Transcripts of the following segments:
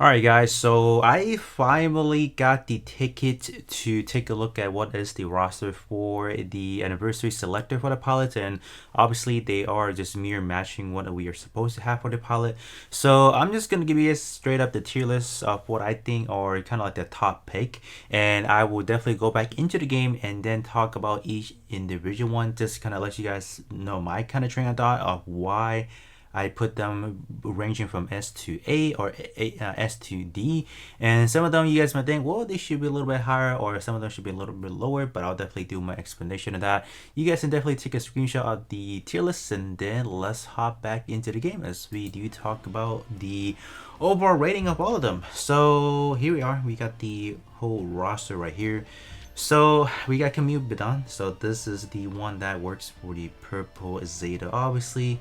Alright guys, so I finally got the ticket to take a look at what is the roster for the anniversary selector for the pilot, and obviously they are just mere matching what we are supposed to have for the pilot. So I'm just gonna give you guys straight up the tier list of what I think are kind of like the top pick, and I will definitely go back into the game and then talk about each individual one, just kind of let you guys know my kind of train of thought of why I put them ranging from S to A or S to D, and some of them you guys might think, well, they should be a little bit higher, or some of them should be a little bit lower. But I'll definitely do my explanation of that. You guys can definitely take a screenshot of the tier list, and then let's hop back into the game as we do talk about the overall rating of all of them. So here we are. We got the whole roster right here. So we got Kamille Bidan. So this is the one that works for the purple Zeta, obviously.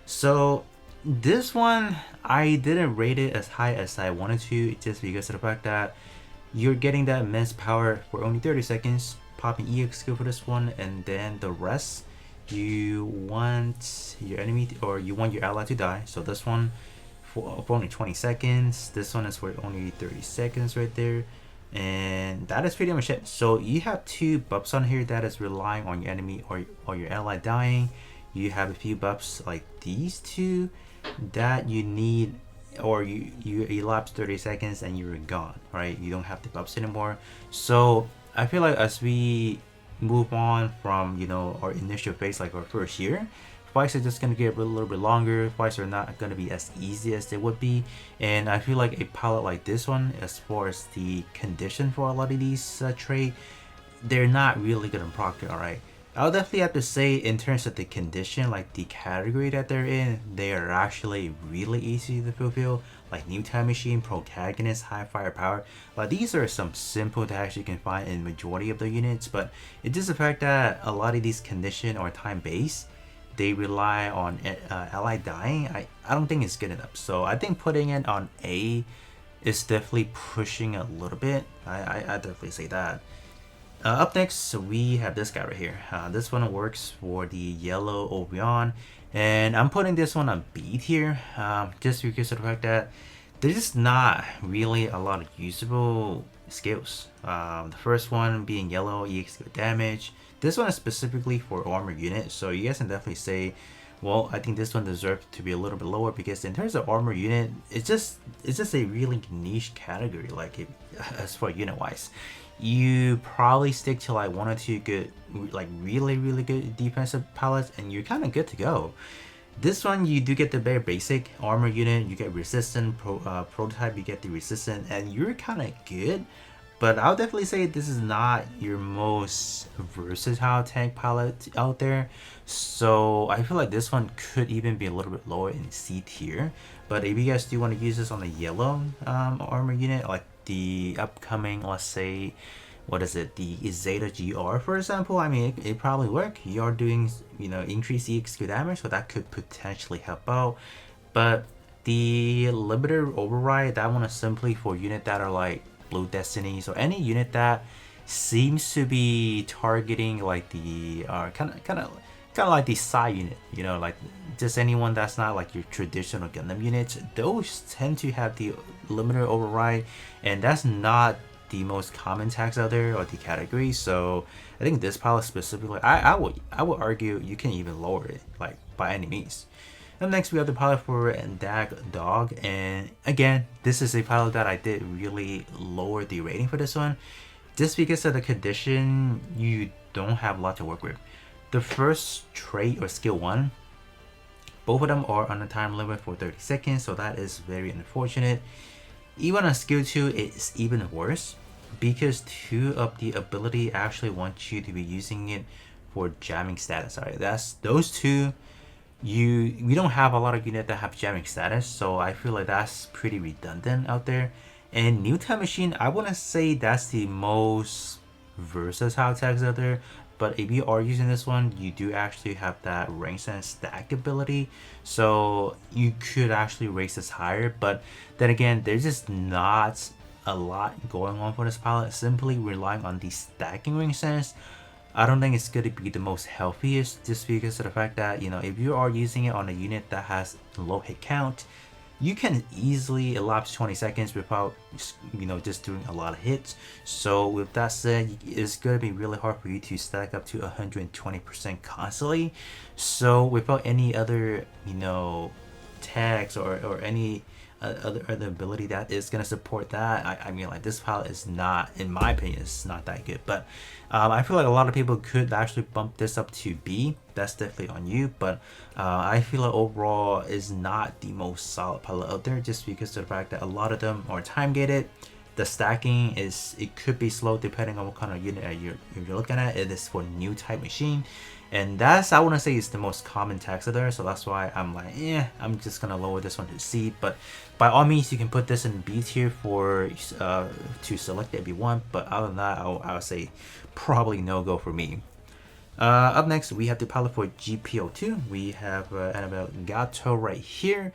So this one, I didn't rate it as high as I wanted to, just because of the fact that you're getting that immense power for only 30 seconds, popping EX skill for this one, and then the rest, you want your enemy or you want your ally to die. So this one for only 20 seconds, this one is for only 30 seconds right there. And that is pretty much it. So you have two buffs on here that is relying on your enemy or your ally dying. You have a few buffs like these two that you need, or you elapse 30 seconds and you're gone, right? You don't have the buffs anymore. So I feel like as we move on from, you know, our initial phase, like our first year, fights are just going to get a little bit longer. Fights are not going to be as easy as they would be, and I feel like a pilot like this one, as far as the condition for a lot of these trade, they're not really good in proc. All right, I'll definitely have to say, in terms of the condition, like the category that they're in, they are actually really easy to fulfill. Like New Time Machine, Protagonist, High Firepower. Like these are some simple tasks you can find in majority of the units, but it's just the fact that a lot of these condition or time based, they rely on ally dying. I don't think it's good enough. So I think putting it on A is definitely pushing a little bit. I definitely say that. Up next, we have this guy right here. This one works for the yellow Obion, and I'm putting this one on B tier, just because of the fact that there's just not really a lot of usable skills. The first one being yellow, EX damage. This one is specifically for armor unit, so you guys can definitely say, well, I think this one deserves to be a little bit lower, because in terms of armor unit, it's just a really niche category. Like as for unit wise, you probably stick to like one or two good, like really good defensive palettes, and you're kind of good to go. This one, you do get the very basic armor unit, you get resistant, prototype, you get the resistant, and you're kind of good. But I'll definitely say this is not your most versatile tank palette out there. So I feel like this one could even be a little bit lower in C tier. But if you guys do want to use this on the yellow armor unit, like the upcoming, let's say, what is it, the Zeta GR for example, I mean, it probably work. You are doing, you know, increased EX damage, so that could potentially help out. But the limiter override, that one is simply for unit that are like Blue Destiny, so any unit that seems to be targeting like the kind of like the side unit, you know, like just anyone that's not like your traditional Gundam units. Those tend to have the limiter override, and that's not the most common tags out there or the category. So I think this pilot specifically, I would argue you can even lower it, like by any means. And next we have the pilot for Dag Dog, and again, this is a pilot that I did really lower the rating for this one, just because of the condition. You don't have a lot to work with. The first trait or skill 1, both of them are on a time limit for 30 seconds, so that is very unfortunate. Even on skill 2, it's even worse, because 2 of the ability actually wants you to be using it for jamming status. Alright, that's those two. We don't have a lot of units that have jamming status, so I feel like that's pretty redundant out there. And New Time Machine, I wouldn't say that's the most versatile tags out there, but if you are using this one, you do actually have that range and stack ability, so you could actually raise this higher. But then again, there's just not a lot going on for this palette. Simply relying on the stacking ring sense, I don't think it's going to be the most healthiest, just because of the fact that, you know, if you are using it on a unit that has low hit count, you can easily elapse 20 seconds without, just doing a lot of hits. So with that said, it's going to be really hard for you to stack up to 120% constantly. So without any other, tags or any other ability that is going to support that, I mean, like, this pilot is not, in my opinion, it's not that good. But I feel like a lot of people could actually bump this up to B. That's definitely on you, but I feel like overall is not the most solid pilot out there, just because of the fact that a lot of them are time gated. The stacking it could be slow depending on what kind of unit you're looking at. It is for new type machine, and that's, I want to say, is the most common tax there. So that's why I'm like, I'm just gonna lower this one to C. But by all means, you can put this in B tier for to select it if you want. But other than that, I would say probably no go for me. Up next, we have the pilot for GPO2. We have Anavel Gato right here.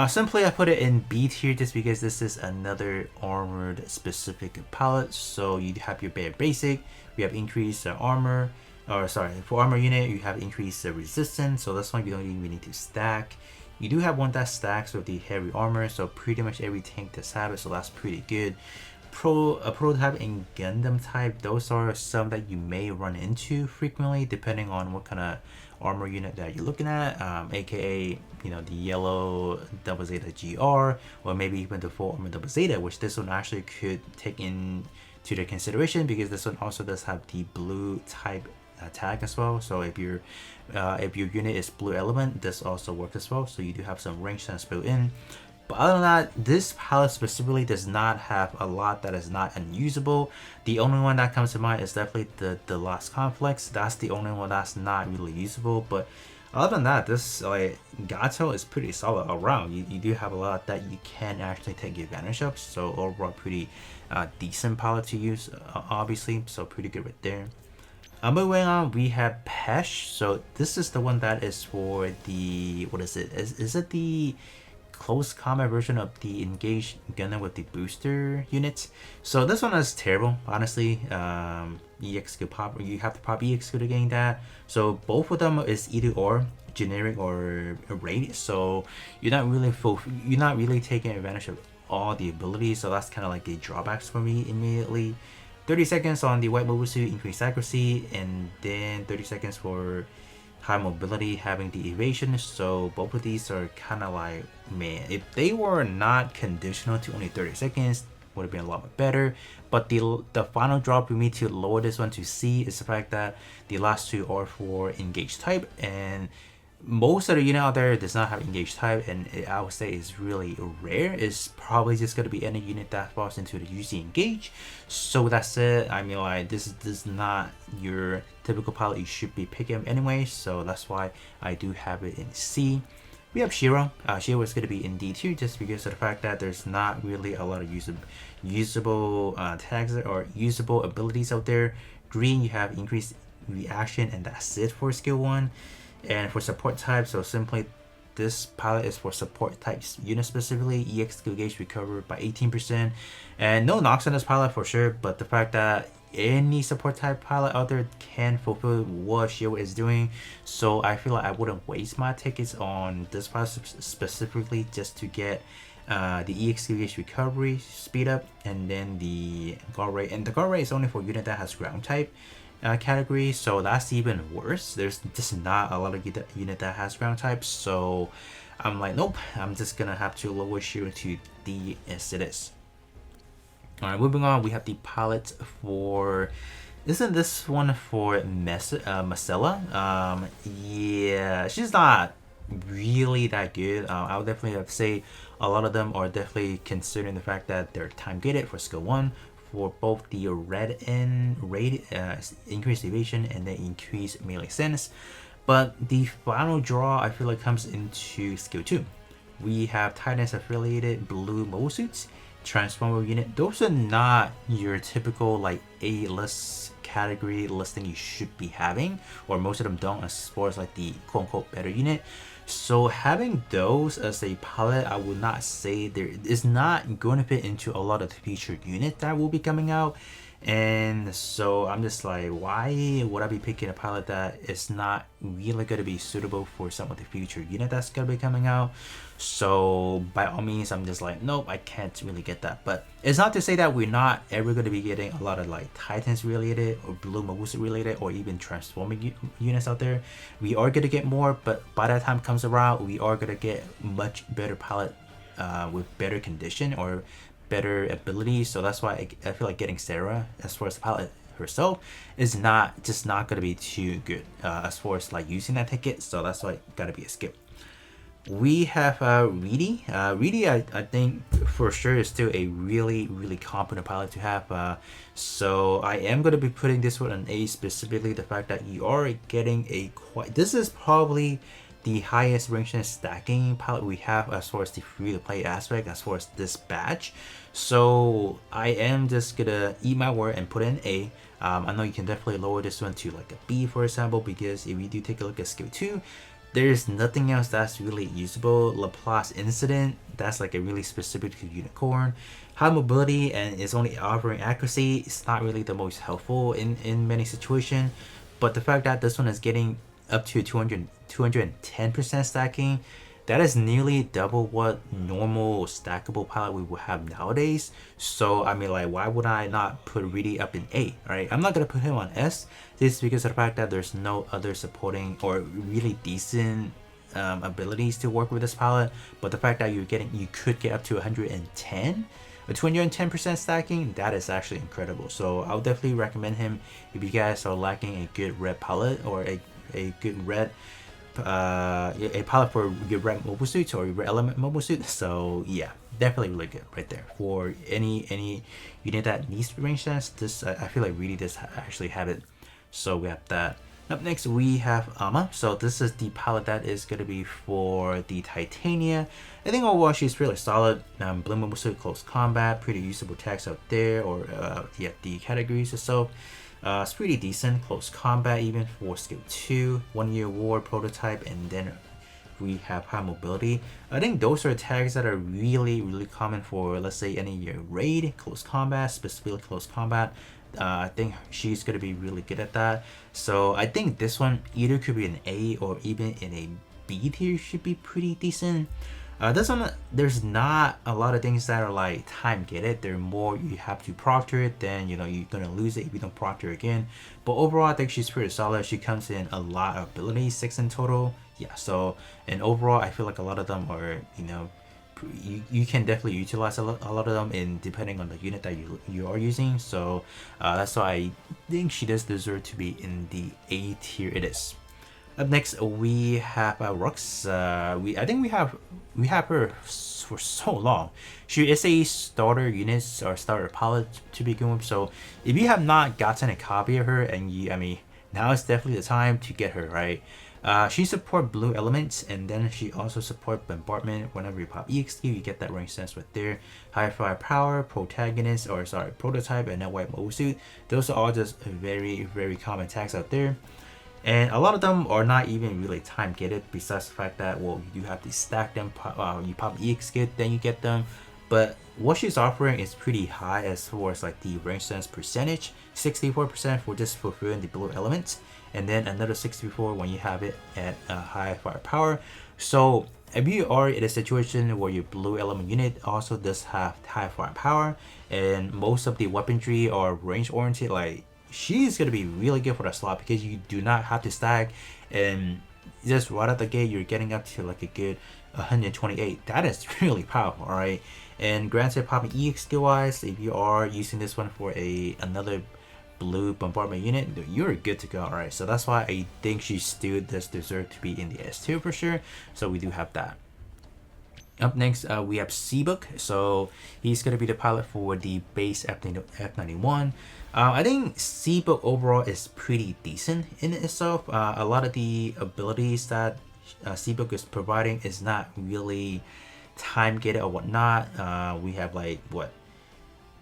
Simply, I put it in B tier just because this is another armored specific palette. So you have your bare basic, we have increased armor, or sorry, for armor unit you have increased resistance. So that's why you don't even need to stack. You do have one that stacks with the heavy armor, so pretty much every tank does have it. So that's pretty good. Prototype and Gundam type, those are some that you may run into frequently depending on what kind of armor unit that you're looking at, aka the yellow Double Zeta GR, or maybe even the full armor Double Zeta, which this one actually could take into their consideration because this one also does have the blue type tag as well. So if your unit is blue element, this also works as well. So you do have some range sense built in. But other than that, this palette specifically does not have a lot that is not unusable. The only one that comes to mind is definitely the last conflicts. That's the only one that's not really usable. But other than that, this Gato is pretty solid around. You do have a lot that you can actually take advantage of. So overall, pretty decent palette to use, obviously. So pretty good right there. Moving on, we have Peche. So this is the one that is for the, what is it? Is it the close combat version of the engaged Gundam with the booster units? So this one is terrible, honestly. EX could pop, you have to pop EX to gain that. So both of them is either or generic or raid. So you're not really taking advantage of all the abilities. So that's kind of like the drawbacks for me immediately. 30 seconds on the white mobile suit, increased accuracy, and then 30 seconds for high mobility, having the evasion. So both of these are kind of like, man, if they were not conditional to only 30 seconds, would have been a lot more better. But the final drop for me to lower this one to C is the fact that the last two are for engaged type, and most of the unit out there does not have engaged type, and I would say is really rare. It's probably just going to be any unit that falls into the UC engage. So with that said, I mean, like, this is not your typical pilot you should be picking up anyway. So that's why I do have it in C. We have Shiro. Shiro is going to be in D tier just because of the fact that there's not really a lot of usable tags or usable abilities out there. Green, you have increased reaction, and that's it for skill 1. And for support type, so simply this pilot is for support types unit specifically. EX skill gauge recovered by 18%, and no knocks on this pilot for sure. But the fact that any support type pilot out there can fulfill what Shiro is doing, so I feel like I wouldn't waste my tickets on this pilot specifically just to get the EX skill gauge recovery speed up, and then the guard rate. And the guard rate is only for unit that has ground type category, so that's even worse. There's just not a lot of unit that has ground types, so I'm like, nope, I'm just gonna have to lower Shiro to D as it is. Alright, moving on, we have the pilot for, isn't this one for Marcella? Yeah, she's not really that good. I would definitely have to say a lot of them are definitely considering the fact that they're time gated for skill 1. For both the red and raid, increased evasion and then increased melee sense. But the final draw, I feel like, comes into skill 2. We have Titans affiliated blue mobile suits, transformer unit. Those are not your typical like A-list category listing you should be having, or most of them don't, as far as like the quote-unquote better unit. So having those as a pilot, I would not say there is not going to fit into a lot of the featured units that will be coming out. And so I'm just like, why would I be picking a pilot that is not really going to be suitable for some of the future unit that's going to be coming out? So by all means, I'm just like, nope, I can't really get that. But it's not to say that we're not ever going to be getting a lot of like Titans related or Blue Mabusu related or even transforming units out there. We are going to get more, but by that time comes around, we are going to get much better pilot with better condition or better abilities. So that's why I feel like getting Sarah as far as the pilot herself is not going to be too good as far as like using that ticket. So that's why it got to be a skip. We have Riddhe. Riddhe, I think for sure is still a really competent pilot to have. So I am going to be putting this one on A, specifically the fact that you are getting a this is probably the highest rank stacking pilot we have as far as the free to play aspect, as far as this badge. So I am just gonna eat my word and put in A. I know you can definitely lower this one to like a B, for example, because if you do take a look at skill 2, there's nothing else that's really usable. Laplace Incident, that's like a really specific to Unicorn. High mobility and it's only offering accuracy. It's not really the most helpful in many situations. But the fact that this one is getting up to 210% stacking, that is nearly double what normal stackable pilot we would have nowadays. So I mean, like, why would I not put Riddhe up in A, right? I'm not gonna put him on S. This is because of the fact that there's no other supporting or really decent abilities to work with this pilot. But the fact that you could get up to 110 or 210% stacking, that is actually incredible. So I would definitely recommend him if you guys are lacking a good red pilot or a good red a pilot for your red mobile suits or your red element mobile suit. So yeah, definitely really good right there for any unit that needs to range sense. This I feel like really does actually have it. So we have that. Up next we have Alma. So this is the pilot that is going to be for the Titania. I think overall she's really solid. Blue mobile suit, close combat, pretty usable tags out there, or yeah, the categories itself. It's pretty decent, close combat even for skill 2, 1 year war prototype, and then we have high mobility. I think those are tags that are really common for, let's say, any year raid, close combat, specifically close combat. I think she's going to be really good at that. So I think this one either could be an A or even in a B tier should be pretty decent. This one, there's not a lot of things that are like time gated. They're more you have to proctor it, then you know you're gonna lose it if you don't proctor again. But overall, I think she's pretty solid. She comes in a lot of abilities, 6 in total. Yeah, so and overall, I feel like a lot of them are, you know, you can definitely utilize a lot of them in depending on the unit that you are using. So that's why I think she does deserve to be in the A tier. It is. Up next we have Roux. I think we have her for so long. She is a starter unit or starter pilot to begin with. So if you have not gotten a copy of her, and I mean, now is definitely the time to get her, right? She supports blue elements, and then she also supports bombardment. Whenever you pop EXQ, you get that range sense right there. High firepower, protagonist, or sorry, prototype, and then white mobile suit. Those are all just very common tags out there. And a lot of them are not even really time gated, besides the fact that, well, you do have to stack them, you pop EX kit, then you get them. But what she's offering is pretty high as far as like the range sense percentage, 64% for just fulfilling the blue elements, and then another 64 when you have it at high firepower. So if you are in a situation where your blue element unit also does have high firepower, and most of the weaponry are range oriented, like, she's gonna be really good for that slot because you do not have to stack, and just right out the gate you're getting up to like a good 128. That is really powerful, all right? And granted, popping EX skill wise, if you are using this one for another blue bombardment unit, you're good to go, all right? So that's why I think she still does deserve to be in the S tier for sure. So we do have that. Up next, we have Seabook. So he's going to be the pilot for the base F91. I think Seabook overall is pretty decent in itself. A lot of the abilities that Seabook is providing is not really time gated or whatnot. We have like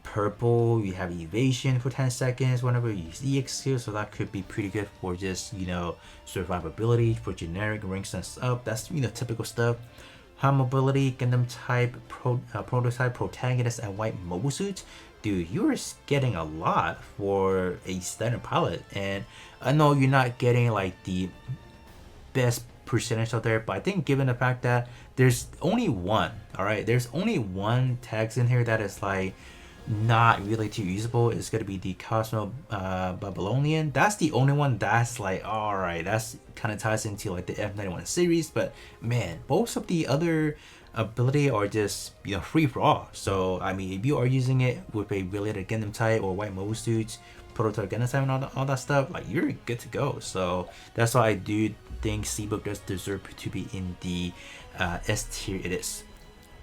purple, you have evasion for 10 seconds whenever you use EX skill, so that could be pretty good for just, you know, survivability, for generic rank sense up. That's, you know, typical stuff. high mobility Gundam type prototype protagonist and white mobile suit. Dude, you're getting a lot for a standard pilot, and I know you're not getting like the best percentage out there, but I think given the fact that there's only one, all right, there's only one tags in here that is like not really too usable. It's gonna be the Cosmo Babylonian. That's the only one that's like, all right, that's kind of ties into like the F91 series, but man, most of the other ability are just, you know, free for all. So I mean, if you are using it with a related Gundam type or white mobile suits, prototype Gundam type and all that stuff, like you're good to go. So that's why I do think Seabook does deserve to be in the S tier. It is.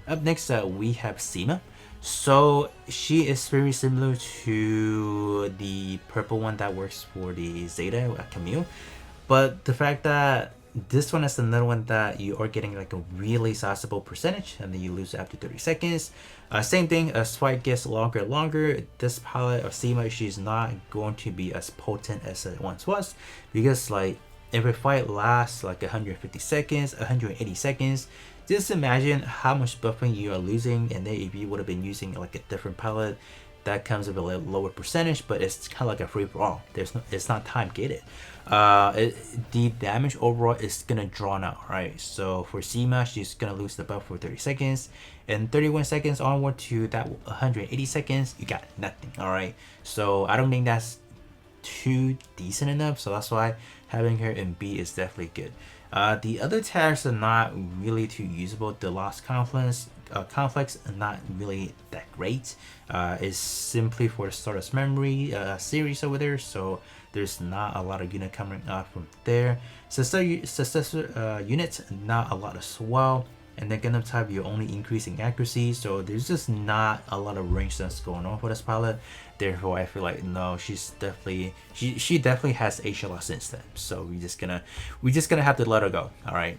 Up next, we have Cima. So she is very similar to the purple one that works for the Zeta Kamille, but the fact that this one is another one that you are getting like a really sizable percentage, and then you lose after 30 seconds. Same thing, as fight gets longer and longer, this pilot of Cima, she's not going to be as potent as it once was, because like if a fight lasts like 150 seconds, 180 seconds, just imagine how much buffing you are losing, and then if you would have been using like a different palette, that comes with a lower percentage, but it's kind of like a free for all. It's not time gated. The damage overall is gonna drawn out, right? So for Cima, she's gonna lose the buff for 30 seconds, and 31 seconds onward to that 180 seconds, you got nothing. All right. So I don't think that's too decent enough. So that's why having her in B is definitely good. The other tags are not really too usable. The Lost Conflicts not really that great. It's simply for the Stardust Memory series over there, so there's not a lot of unit coming up from there. Successor units, not a lot as well. And then Gundam type, you're only increasing accuracy, so there's just not a lot of range that's going on for this pilot. Therefore, I feel like no, she's definitely she definitely has HLS instead. So we're just gonna have to let her go. All right.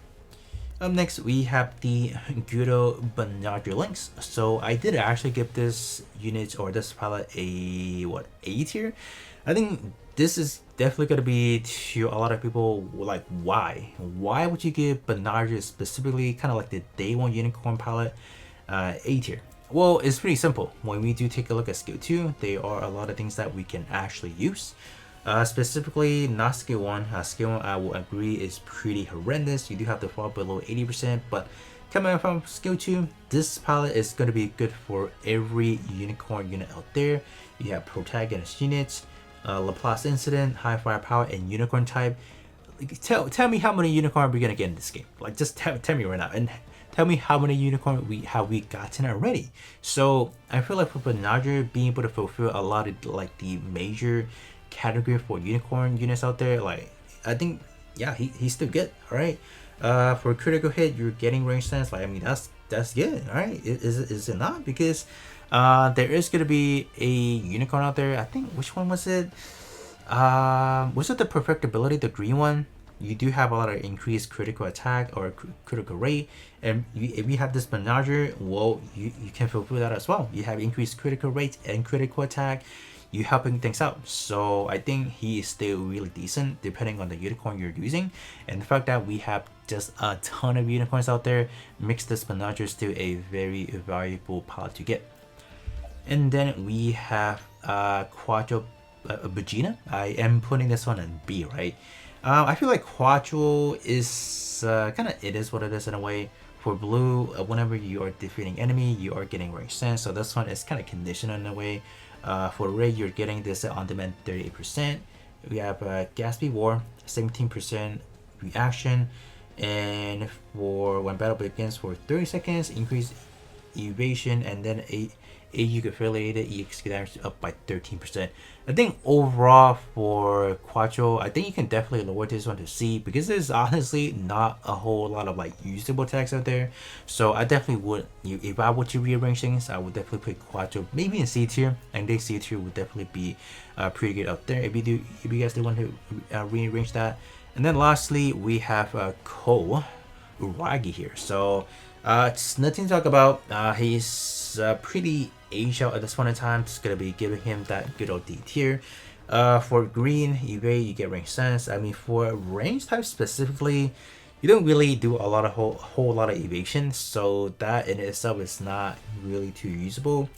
Up next, we have the Banagher Links. So I did actually give this unit or this pilot a A tier. I think this is definitely gonna be to a lot of people like, why would you give Banagher specifically, kind of like the day one unicorn pilot, A tier? Well, it's pretty simple. When we do take a look at skill 2, there are a lot of things that we can actually use. Specifically, not skill 1. Skill 1, I will agree, is pretty horrendous. You do have to fall below 80%, but coming from skill 2, this pilot is going to be good for every unicorn unit out there. You have protagonist units, Laplace Incident, high firepower, and unicorn type. Tell me how many unicorn we're going to get in this game. Like, just tell me right now. And tell me how many unicorn we gotten already. So I feel like for Banagher being able to fulfill a lot of like the major category for unicorn units out there, like I think yeah, he's still good. All right. For critical hit, you're getting range sense. Like I mean that's good. All right. Is it not? Because there is gonna be a unicorn out there. I think which one was it? Was it the perfectibility, the green one? You do have a lot of increased critical attack or critical rate, and if you have this Banagher, well, you can fulfill that as well. You have increased critical rate and critical attack. You helping things out. So I think he is still really decent depending on the unicorn you're using, and the fact that we have just a ton of unicorns out there makes this Banagher still a very valuable pilot to get. And then we have Quattro Bajeena. I am putting this one in B, right? I feel like Quattro is kind of, it is what it is in a way. For blue, whenever you are defeating enemy, you are getting range sense. So this one is kind of conditional in a way. For red, you're getting this on demand 38%. We have gas speed war, 17% reaction, and for when battle begins for 30 seconds, increase evasion, and then AU affiliated EXP damage up by 13%. I think overall for Quattro, I think you can definitely lower this one to C because there's honestly not a whole lot of like usable tags out there. So I definitely would, if I were to rearrange things, I would definitely put Quattro maybe in C tier, and then C tier would definitely be pretty good out there if you guys do want to rearrange that. And then lastly, we have Ragi here. So it's nothing to talk about. He's pretty aged out at this point in time. It's gonna be giving him that good old D tier. For green, evade, you get range sense. I mean, for range type specifically, you don't really do a lot of whole lot of evasion, so that in itself is not really too usable.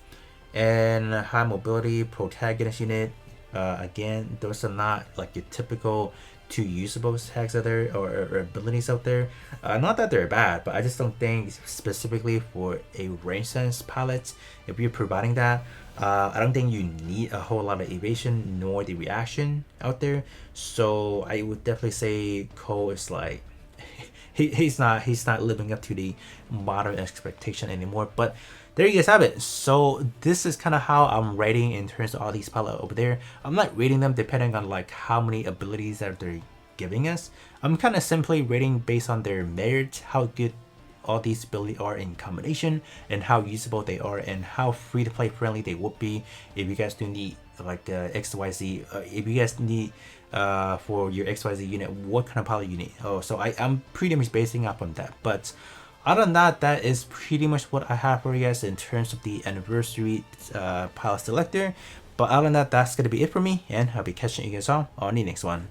And high mobility protagonist unit, again, those are not like your typical two usable tags out there, or abilities out there. Not that they're bad, but I just don't think specifically for a range sense pilot, if you're providing that, I don't think you need a whole lot of evasion nor the reaction out there. So I would definitely say Cole is like he's not living up to the modern expectation anymore. But there you guys have it. So this is kind of how I'm rating in terms of all these pilots over there. I'm not rating them depending on like how many abilities that they're giving us. I'm kind of simply rating based on their merit, how good all these abilities are in combination, and how usable they are, and how free to play friendly they would be if you guys do need like XYZ. If you guys need for your XYZ unit, what kind of pilot you need. Oh, so I'm pretty much basing up on that. But other than that, that is pretty much what I have for you guys in terms of the anniversary pilot selector. But other than that, that's gonna be it for me, and I'll be catching you guys all on the next one.